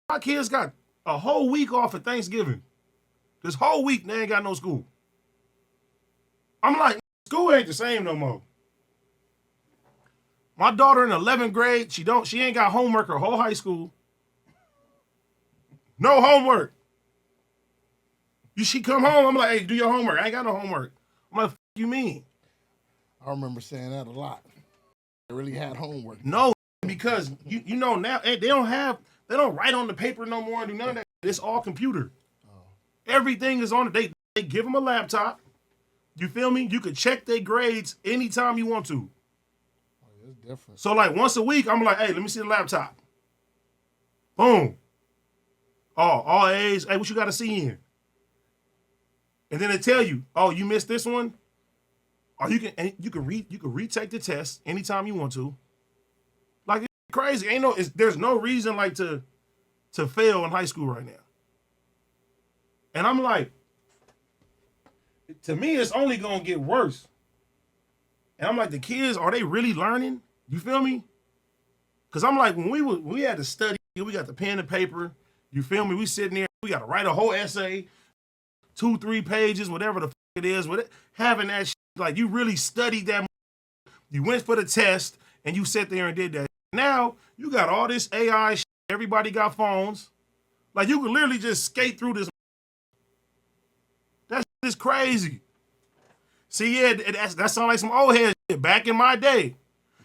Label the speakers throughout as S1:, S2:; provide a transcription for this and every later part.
S1: My kids got a whole week off for Thanksgiving. This whole week, they ain't got no school. I'm like, school ain't the same no more. My daughter in 11th grade, she ain't got homework her whole high school. No homework. She come home, I'm like, hey, do your homework. I ain't got no homework. I'm like, you mean?
S2: I remember saying that a lot. They really had homework.
S1: No, because you know now they don't write on the paper no more and do none of that. It's all computer. Everything is on it. They give them a laptop. You feel me? You can check their grades anytime you want to.
S2: Oh, it's different.
S1: So like once a week, I'm like, hey, let me see the laptop. Boom. Oh, all A's. Hey, what you got to see in? And then they tell you, oh, you missed this one. Or you can retake the test anytime you want to. Like it's crazy. There's no reason like to fail in high school right now. And I'm like, to me, it's only gonna get worse. And I'm like, the kids, are they really learning? You feel me? Cause I'm like, when we had to study, we got the pen and paper. You feel me? We sitting there, we got to write a whole essay, 2-3 pages, whatever the fuck it is. Having that shit, like you really studied that. You went for the test and you sat there and did that. Now you got all this AI shit. Everybody got phones. Like you can literally just skate through this. That shit is crazy. See, yeah, that sounds like some old head shit back in my day.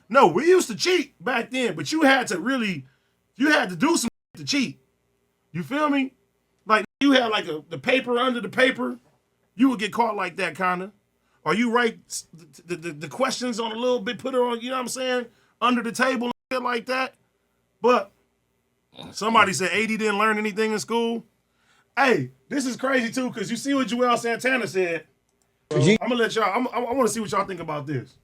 S1: No, we used to cheat back then, but you had to do some shit to cheat. You feel me? Like you had like the paper under the paper, you would get caught like that kind of. Or you write the questions on a little bit, put it on, you know what I'm saying, under the table and shit like that. But somebody said 80 didn't learn anything in school. Hey, this is crazy too, because you see what Juelz Santana said. I'm gonna let y'all. I want to see what y'all think about this.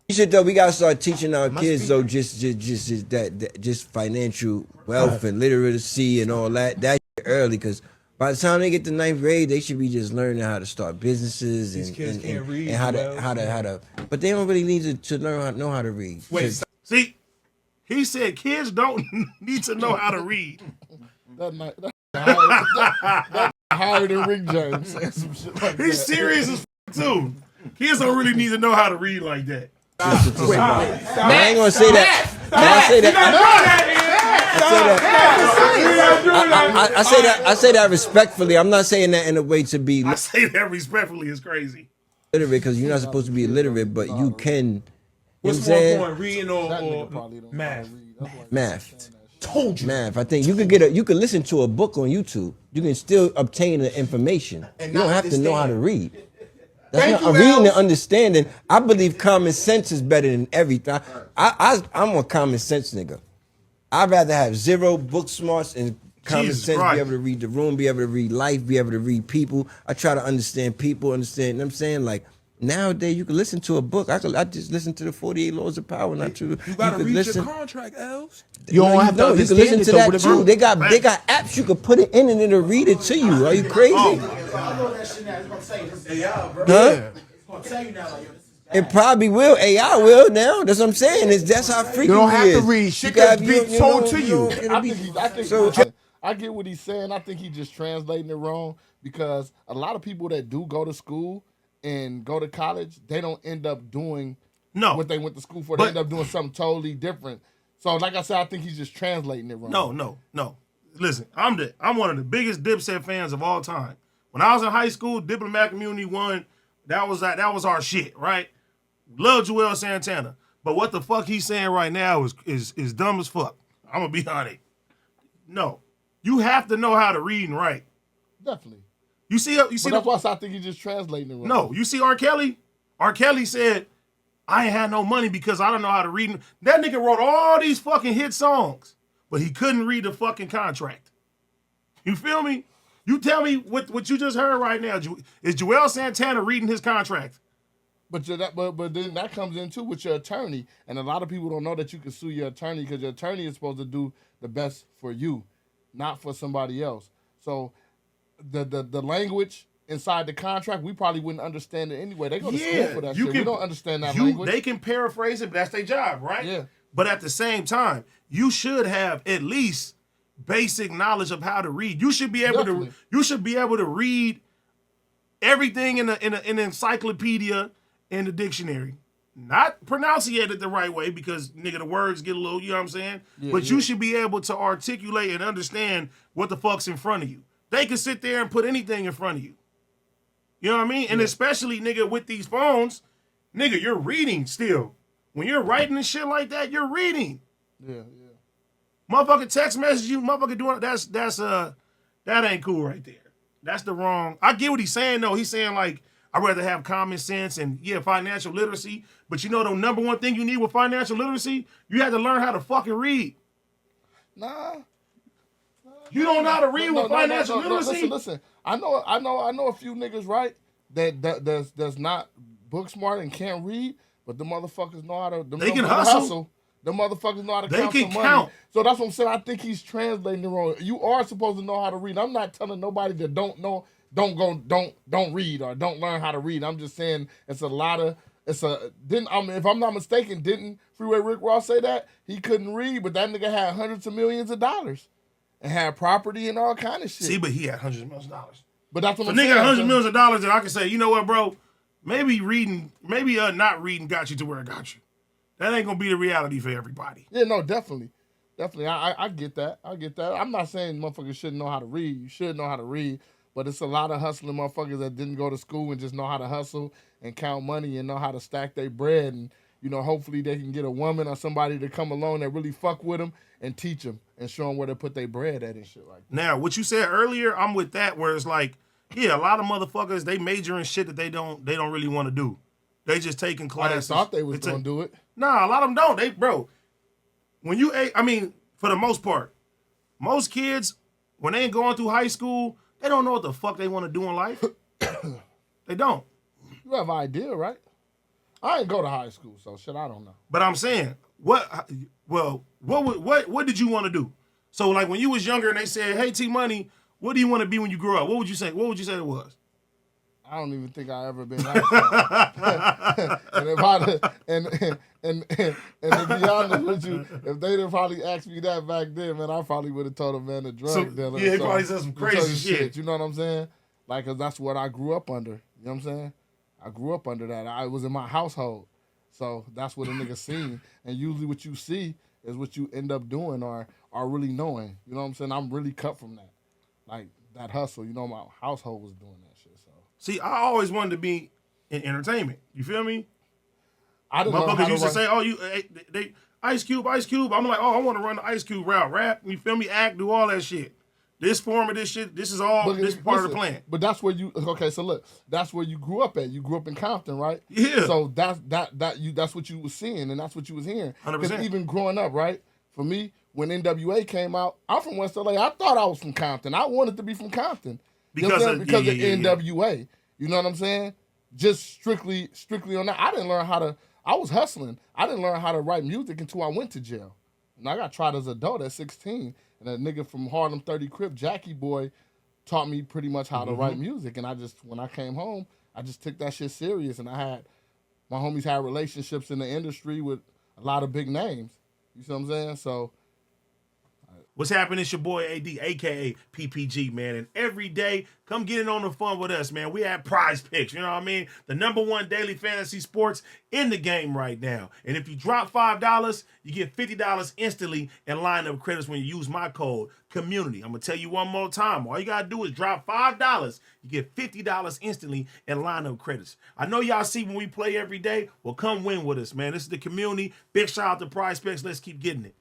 S3: Though we gotta start teaching our kids though just financial wealth and literacy and all that early, because by the time they get to 9th grade, they should be just learning how to start businesses and how to. But they don't really need to know how to read.
S1: Wait, see, he said kids don't need to know how to read.
S2: That's higher than Rick James. Like
S1: he's serious as too. Kids don't really need to know how to read like that.
S3: I ain't gonna say that. I say that respectfully. I'm not saying that in a way to be.
S1: I say that respectfully is crazy.
S3: Literate, because you're not supposed to be illiterate, but you can.
S4: What's more important, reading or math?
S3: Math.
S4: Told you.
S3: Math. I think you could listen to a book on YouTube. You can still obtain the information. You don't have to know how to read. That's not reading and understanding. I believe common sense is better than everything. I'm a common sense nigga. I'd rather have 0 book smarts and common sense, be able to read the room, be able to read life, be able to read people. I try to understand people, understand, you know what I'm saying? Like, nowadays, you can listen to a book. I just listen to the 48 Laws of Power, not to.
S4: You gotta read your contract, Els.
S3: You don't have to understand. You can listen to that too. They got apps you can put it in and it'll read it to you. Are you crazy? Huh? It probably will. AI will now. That's what I'm saying. That's how freaky it is.
S4: You don't have to read. Shit gets be told to you.
S2: I get what he's saying. I think he's just translating it wrong, because a lot of people that do go to school and go to college, they don't end up doing what they went to school for. They end up doing something totally different. So, like I said, I think he's just translating it wrong.
S1: No. Listen, I'm one of the biggest Dipset fans of all time. When I was in high school, Diplomat Community 1, that was our shit, right? Love Juelz Santana. But what the fuck he's saying right now is dumb as fuck. I'm gonna be honest. No. You have to know how to read and write.
S2: Definitely.
S1: You see
S2: that's why I think he's just translating it wrong.
S1: No, you see R. Kelly? R. Kelly said, I ain't had no money because I don't know how to read. That nigga wrote all these fucking hit songs, but he couldn't read the fucking contract. You feel me? You tell me what you just heard right now. Is Juelz Santana reading his contract?
S2: But then that comes into with your attorney, and a lot of people don't know that you can sue your attorney, because your attorney is supposed to do the best for you, not for somebody else. So the language inside the contract, we probably wouldn't understand it anyway. They go to school for that shit. We don't understand that language.
S1: They can paraphrase it, but that's their job, right?
S2: Yeah.
S1: But at the same time, you should have at least basic knowledge of how to read. You should be able
S2: Definitely.
S1: to. You should be able to read everything in an encyclopedia and the dictionary. Not pronunciate it the right way because nigga the words get a little, you know what I'm saying? But you should be able to articulate and understand what the fuck's in front of you. They can sit there and put anything in front of you. You know what I mean? And especially nigga with these phones, nigga, you're reading still. When you're writing and shit like that, you're reading.
S2: Yeah.
S1: Motherfucker text message you, motherfucker doing that ain't cool right there. That's the wrong. I get what he's saying though. He's saying like I'd rather have common sense and financial literacy. But you know the number one thing you need with financial literacy? You have to learn how to fucking read.
S2: Nah.
S1: You don't know how to read with financial literacy?
S2: Listen. I know a few niggas, right? That's not book smart and can't read, but the motherfuckers know how to.
S1: They can hustle.
S2: The motherfuckers know how to
S1: They
S2: count
S1: can
S2: some
S1: count.
S2: money. So that's what I'm saying. I think he's translating it wrong. You are supposed to know how to read. I'm not telling nobody that don't know, don't read or don't learn how to read. I'm just saying if I'm not mistaken, didn't Freeway Rick Ross say that? He couldn't read, but that nigga had hundreds of millions of dollars and had property and all kind of shit.
S1: See, but he had hundreds of millions of dollars.
S2: But that's what I'm
S1: If a
S2: saying.
S1: nigga had hundreds of millions of dollars, then I can say, you know what, bro? Maybe not reading got you to where it got you. That ain't gonna be the reality for everybody.
S2: Yeah, no, definitely. I get that. I'm not saying motherfuckers shouldn't know how to read. You should know how to read. But it's a lot of hustling motherfuckers that didn't go to school and just know how to hustle and count money and know how to stack their bread. And, hopefully they can get a woman or somebody to come along that really fuck with them and teach them and show them where to put their bread at and shit like that.
S1: Now, what you said earlier, I'm with that where it's like, yeah, a lot of motherfuckers, they major in shit that they don't really want to do. They just taking classes.
S2: I thought they was going to do it.
S1: Nah, a lot of them don't. For the most part, most kids, when they ain't going through high school, they don't know what the fuck they want to do in life. They don't.
S2: You have an idea, right? I ain't go to high school, so shit, I don't know.
S1: But I'm saying, what did you want to do? So like when you was younger and they said, "Hey, T Money, what do you want to be when you grow up?" What would you say? What would you say it was?
S2: I don't even think I ever been asked that. and to be honest with you, if they'd have probably asked me that back then, man, I probably would have told them, man, a drug dealer.
S1: Yeah, he probably said some crazy shit.
S2: You know what I'm saying? Like, 'cause that's what I grew up under. You know what I'm saying? I grew up under that. I was in my household. So that's what a nigga seen. And usually what you see is what you end up doing or really knowing. You know what I'm saying? I'm really cut from that. Like, that hustle. My household was doing that shit. So.
S1: See, I always wanted to be in entertainment. You feel me?
S2: I didn't know how
S1: Motherfuckers
S2: to
S1: used to
S2: run.
S1: say, "Oh, they Ice Cube." I'm like, "Oh, I want to run the Ice Cube route, rap." You feel me? Act, do all that shit. This form of this shit. This is all. This is part of the plan.
S2: But that's where you. Okay, so look, that's where you grew up at. You grew up in Compton, right?
S1: Yeah.
S2: So that's what you was seeing and that's what you was hearing.
S1: 100%.
S2: Because even growing up, right? For me, when NWA came out, I'm from West LA. I thought I was from Compton. I wanted to be from Compton because of NWA. You know what I'm saying? Just strictly on that. I was hustling. I didn't learn how to write music until I went to jail. And I got tried as an adult at 16. And a nigga from Harlem 30 Crip, Jackie Boy, taught me pretty much how to write music. And when I came home, I just took that shit serious. And my homies had relationships in the industry with a lot of big names. You see what I'm saying? So.
S1: What's happening? It's your boy AD, a.k.a. PPG, man. And every day, come get in on the fun with us, man. We have Prize Picks, you know what I mean? The #1 daily fantasy sports in the game right now. And if you drop $5, you get $50 instantly in lineup credits when you use my code, Cuhmunity. I'm going to tell you one more time. All you got to do is drop $5. You get $50 instantly in lineup credits. I know y'all see when we play every day. Well, come win with us, man. This is the Cuhmunity. Big shout out to Prize Picks. Let's keep getting it.